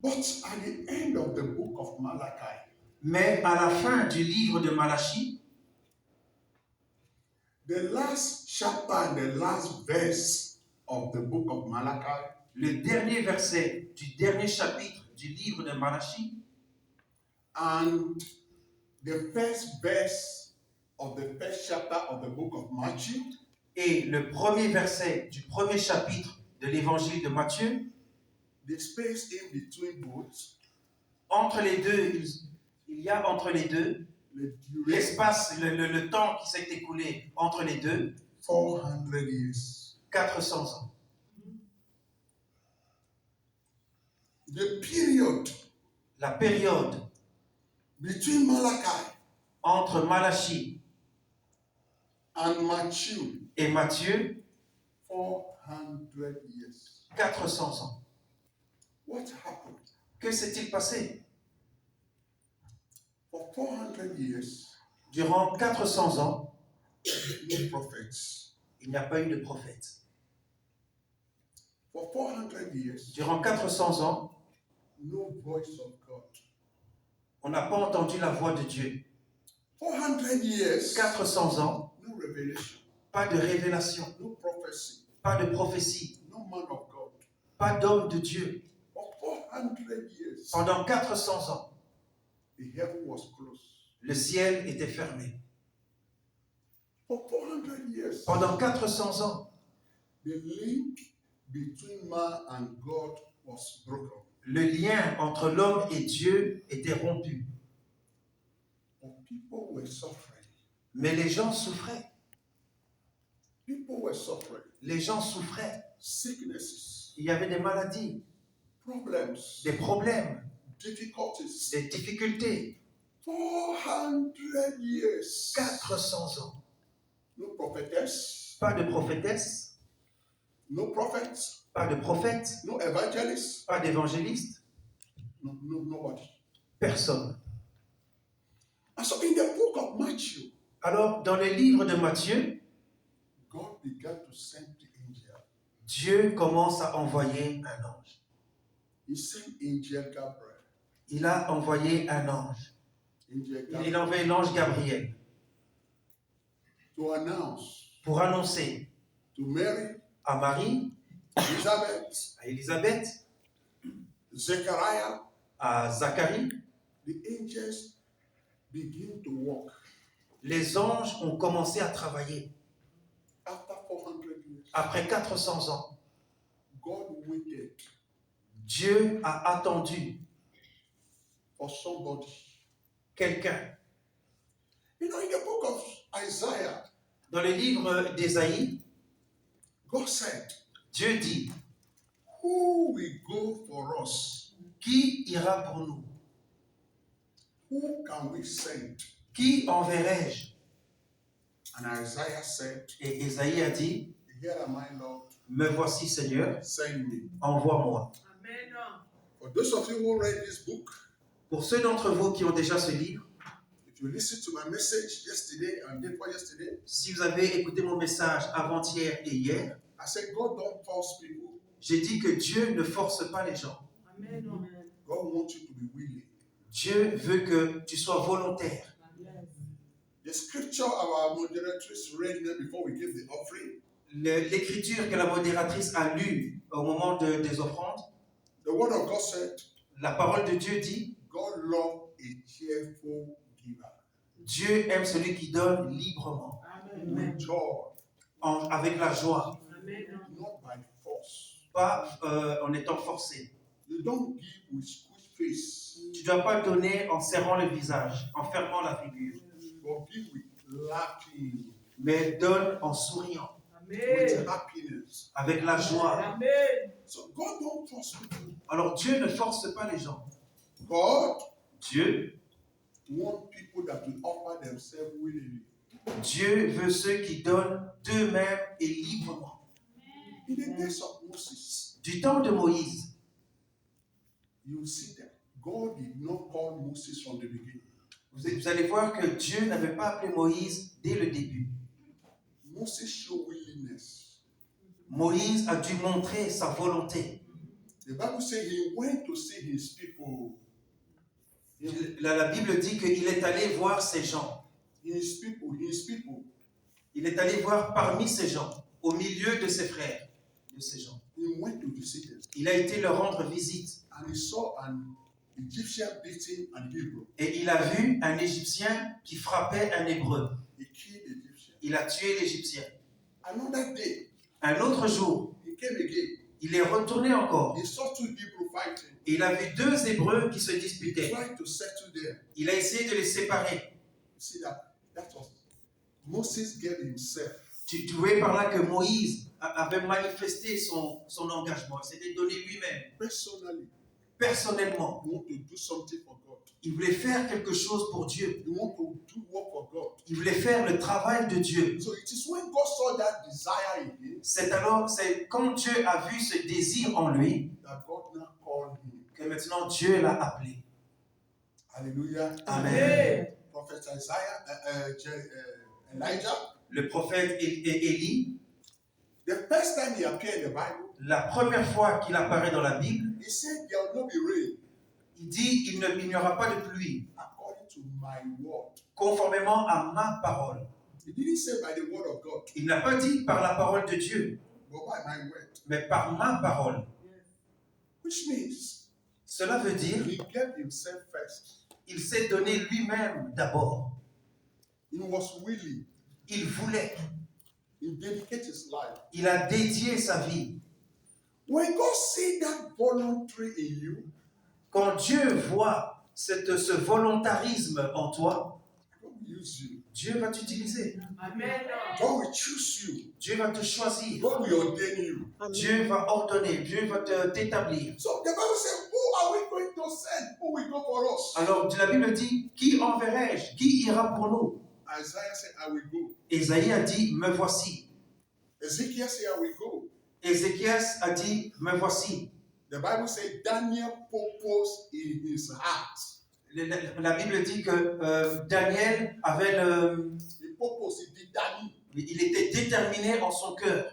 But at the end of the book of Malachi, Mais à la fin du livre de Malachie, the last chapter and the last verse of the book of Malachi, le dernier verset du dernier chapitre du livre de Malachie and the first verse of the first chapter of the book of Matthew, et le premier verset du premier chapitre de l'évangile de Matthieu, the space in between both, entre les deux, il y a entre les deux the duration, l'espace, le temps qui s'est écoulé entre les deux, 400 years. 400 ans. The period La période between Malachi entre Malachie and Matthew, et Matthieu, 400 years. 400 ans. What happened? Que s'est-il passé? For 400 years, Durant 400 ans, no prophets. il n'y a pas eu de prophète. For 400 years, Durant 400 ans, no voice of God. on n'a pas entendu la voix de Dieu. 400 years, 400 ans, no revelation, pas de révélation, no prophecy, pas de prophétie, no man of God. pas d'homme de Dieu. For 400 years, Pendant 400 ans, the heaven was closed. le ciel était fermé. For 400 years, Pendant 400 ans, the link between man and God was broken. le lien entre l'homme et Dieu était rompu. But people were suffering. Mais les gens souffraient. People were suffering. Les gens souffraient. Sicknesses, Il y avait des maladies, problems, des problèmes, difficulties. des difficultés. 400 years. 400 ans. No prophetess, Pas de prophétesse, no prophets, pas de prophète, no evangelists, pas d'évangéliste, nobody. personne. And so in the book of Matthew, Alors, dans le livre de Matthieu, God began to send the angel. Dieu commence à envoyer un ange. He sent angel Gabriel. Il a envoyé un ange. Angel Il Gabriel a envoyé l'ange Gabriel to announce pour annoncer to Mary, à Marie, Elizabeth, à Élisabeth, Zechariah. à Zacharie. The angels begin to work Les anges ont commencé à travailler. after 400 years. Après 400 ans, God waited Dieu a attendu for somebody. quelqu'un. You know, in the book of Isaiah, Dans le livre d'Ésaïe, God said, Dieu dit, who will go for us? qui ira pour nous? Who can we send? Qui enverrai-je? And Isaiah said, Et Ésaïe a dit, here am I, Lord, me voici Seigneur, send me. envoie-moi. Amen. For those of you who read this book, Pour ceux d'entre vous qui ont déjà ce livre, if you listen to my message yesterday and day before yesterday, si vous avez écouté mon message avant-hier et hier, I said, God don't force people. j'ai dit que Dieu ne force pas les gens. Amen. God wants you to be willing. Dieu veut que tu sois volontaire. The scripture our moderatress read there before we give the offering, L'écriture que la modératrice a lue au moment des offrandes, the word of God said, la parole de Dieu dit, God loves a cheerful giver. Dieu aime celui qui donne librement, With joy, avec la joie, Amen. not by force. pas en étant forcé. You don't give with squeeze face, Tu ne dois pas donner en serrant le visage, en fermant la figure, but give with laughing, mais donne en souriant, with Amen. happiness. avec la joie. Amen. So God don't force people. Alors Dieu ne force pas les gens. God Dieu wants people that will offer themselves willingly. Dieu veut ceux qui donnent d'eux-mêmes et librement. In the days of Moses, Du temps de Moïse, you see that God did not call Moses from the beginning. vous allez voir que Dieu n'avait pas appelé Moïse dès le début. Moses showed willingness. Moïse a dû montrer sa volonté. The Bible says he went to see his people. La Bible dit qu'il est allé voir ces gens. His people, his people. Il est allé voir parmi ces gens, au milieu de ses frères, de ces gens. He went to visit them. Il a été leur rendre visite. And he saw an Egyptian beating an Hebrew. Et il a vu un Égyptien qui frappait un Hébreu. He killed the Egyptian. Il a tué l'Égyptien. Another day, Un autre jour, he came again. il est retourné encore. He saw two Hebrew fighting. Et il a vu deux Hébreux qui se He disputaient. tried to settle them. Il a essayé de les séparer. You see that was Moses gave himself. Tu vois par là que Moïse avait manifesté son engagement. Il s'était donné lui-même, Personally, personnellement. he want to do something for God. Il voulait faire quelque chose pour Dieu. He want to do work for God. Il voulait faire le travail de Dieu. So it is when God saw that desire in him C'est quand Dieu a vu ce désir en lui that God now called him. que maintenant Dieu l'a appelé. Hallelujah. Amen. Prophet Elijah, Le prophète Élie, the first time he appeared in the Bible, la première fois qu'il apparaît dans la Bible, he said there will not be rain il dit il n'y aura pas de pluie, according to my word. conformément à ma parole. He didn't say by the word of God, Il n'a pas dit par la parole de Dieu, but by my word. mais par ma parole. Which means Cela veut dire he gave himself first. il s'est donné lui-même d'abord. He was willing. Il voulait. He dedicated his life. Il a dédié sa vie. When God see that voluntary in you, Quand Dieu voit ce volontarisme en toi, God will use you. Dieu va t'utiliser. Amen. God will choose you. Dieu va te choisir. God will ordain you. Dieu va ordonner. Dieu va t'établir. So the Bible says, who are we going to send? Who will go for us? Alors la Bible dit, qui enverrai-je? Qui ira pour nous? Isaiah said, I will go. Ésaïe a dit, me voici. Ezekiel said, I will go. Ézéchias a dit, me voici. The Bible said Daniel purposed in his heart. La Bible dit que Daniel avait He purposed, he determined il était déterminé en son cœur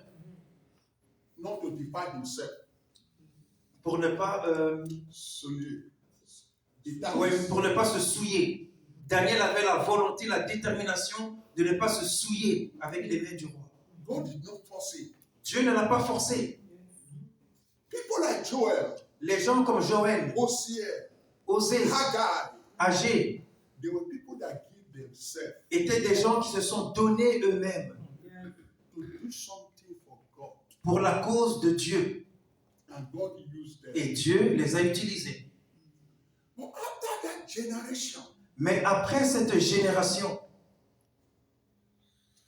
not to defile himself. pour ne pas, pour ne pas se souiller. Daniel avait la volonté, la détermination de ne pas se souiller avec les mains du roi. God did not force it. Dieu ne l'a pas forcé. People like Joel, Les gens comme Joël, Hosea, Osée, Haggai, Agé, they were people that give themselves étaient des gens qui se sont donnés eux-mêmes to do something for God. pour la cause de Dieu. And God used them. Et Dieu les a utilisés. But after that generation, Mais après cette génération,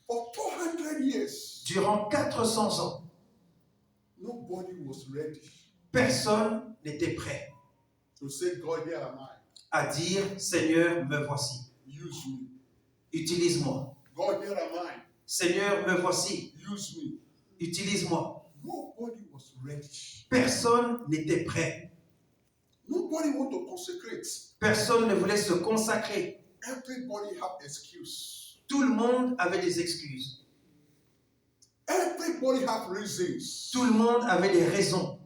for 400 years, durant 400 ans, nobody was ready personne n'était prêt to say, God, here am I. à dire « Seigneur, me voici, Use me. utilise-moi. God, here am I. Seigneur, me voici, Use me. utilise-moi. » Nobody was ready. Personne n'était prêt. Nobody want to consecrate. Personne ne voulait se consacrer. Everybody have excuse. Tout le monde avait des excuses. Everybody have reasons. Tout le monde avait des raisons.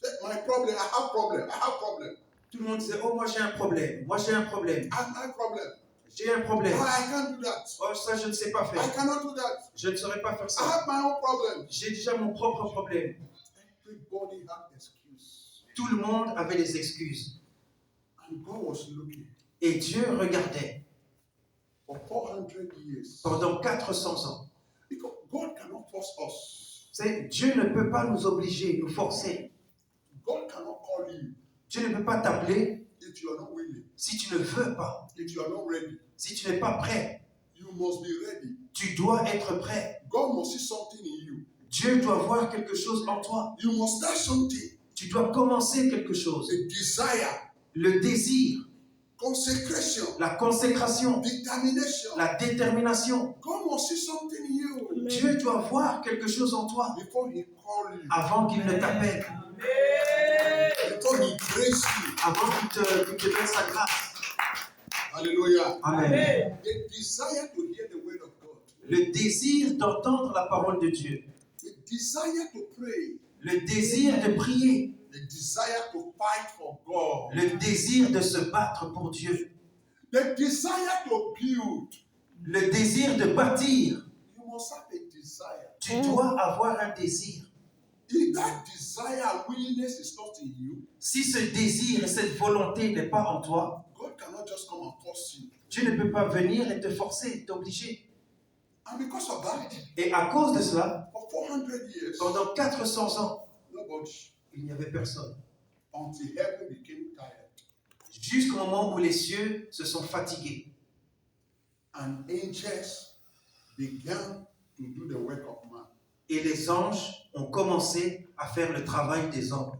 Say, my problem, I have problem. I have problem. Tout le monde disait « Oh, moi j'ai un problème. Moi j'ai un problème. I have my problem. J'ai un problème. I can't do that. Oh, ça je ne sais pas I faire. cannot do that. Je ne saurais pas faire I ça. have my own problem. J'ai déjà mon propre problème. Everybody have excuse. Tout le monde avait des excuses. And God was looking Et Dieu regardait for 400 years. pendant 400 ans. Because God cannot force us. C'est, Dieu ne peut pas nous obliger, nous forcer. God cannot call you Dieu ne peut pas t'appeler if you are not willing. si tu ne veux pas, If you are not ready. si tu n'es pas prêt. You must be ready. Tu dois être prêt. God must see something in you. Dieu doit voir quelque chose en toi. You must start something. Tu dois commencer quelque chose. A desire, Le désir, consecration, la consécration, determination. la détermination. God must see something in you Dieu doit voir quelque chose en toi before He call you, avant qu'il ne t'appelle, before He grace you. avant qu'il te donne sa grâce. Hallelujah. Amen. The desire to hear the word of God, Le désir d'entendre la parole de Dieu. the desire to pray, Le désir de prier, The desire to fight for God. Le désir de se battre pour Dieu. The desire to build. Le désir de bâtir. You must have a desire. Tu dois avoir un désir. If that desire, willingness is not in you, Si ce désir et cette volonté n'est pas en toi, God cannot just come and force you. Dieu ne peut pas venir et te forcer, t'obliger. And because of that, Et à cause de cela, for 400 years, pendant 400 ans, nobody, il n'y avait personne. until heaven became tired. Jusqu'au moment où les cieux se sont fatigués. And angels began to do the work of man. Et les anges ont commencé à faire le travail des hommes.